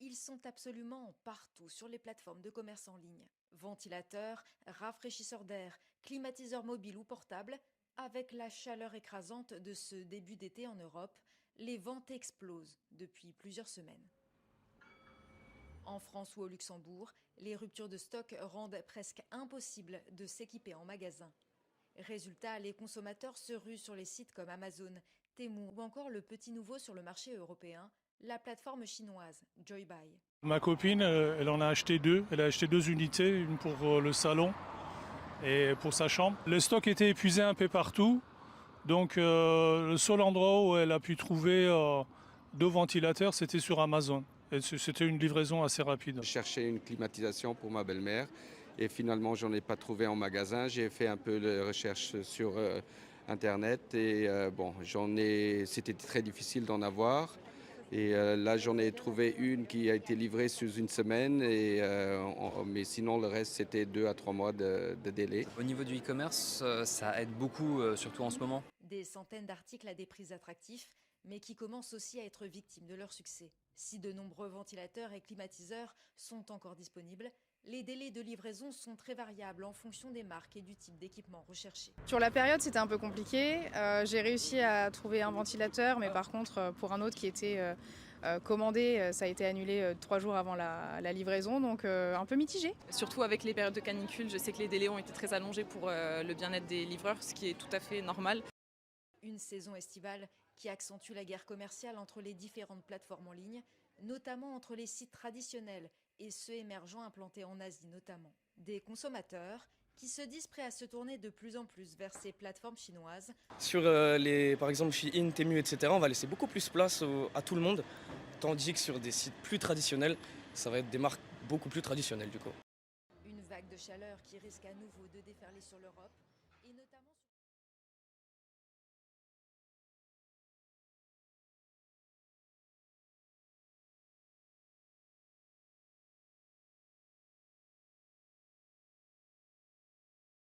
Ils sont absolument partout sur les plateformes de commerce en ligne. Ventilateurs, rafraîchisseurs d'air, climatiseurs mobiles ou portables, avec la chaleur écrasante de ce début d'été en Europe, les ventes explosent depuis plusieurs semaines. En France ou au Luxembourg, les ruptures de stock rendent presque impossible de s'équiper en magasin. Résultat, les consommateurs se ruent sur les sites comme Amazon, Temu ou encore le petit nouveau sur le marché européen, la plateforme chinoise Joybuy. Ma copine, elle en a acheté deux. Elle a acheté deux unités, une pour le salon et pour sa chambre. Le stock était épuisé un peu partout. Donc le seul endroit où elle a pu trouver deux ventilateurs, c'était sur Amazon. Et c'était une livraison assez rapide. Je cherchais une climatisation pour ma belle-mère et finalement j'en ai pas trouvé en magasin. J'ai fait un peu de recherche sur internet et c'était très difficile d'en avoir. Et là j'en ai trouvé une qui a été livrée sous une semaine, mais sinon le reste c'était 2 à 3 mois de délai. Au niveau du e-commerce, ça aide beaucoup, surtout en ce moment. Des centaines d'articles à des prix attractifs, mais qui commencent aussi à être victimes de leur succès. Si de nombreux ventilateurs et climatiseurs sont encore disponibles, les délais de livraison sont très variables en fonction des marques et du type d'équipement recherché. Sur la période, c'était un peu compliqué. J'ai réussi à trouver un ventilateur, mais par contre, pour un autre qui était commandé, ça a été annulé 3 jours avant la livraison, donc un peu mitigé. Surtout avec les périodes de canicule, je sais que les délais ont été très allongés pour le bien-être des livreurs, ce qui est tout à fait normal. Une saison estivale qui accentue la guerre commerciale entre les différentes plateformes en ligne, notamment entre les sites traditionnels et ceux émergents implantés en Asie notamment. Des consommateurs qui se disent prêts à se tourner de plus en plus vers ces plateformes chinoises. Sur par exemple Shein, Temu, etc., on va laisser beaucoup plus place à tout le monde, tandis que sur des sites plus traditionnels, ça va être des marques beaucoup plus traditionnelles du coup. Une vague de chaleur qui risque à nouveau de déferler sur l'Europe et notamment sur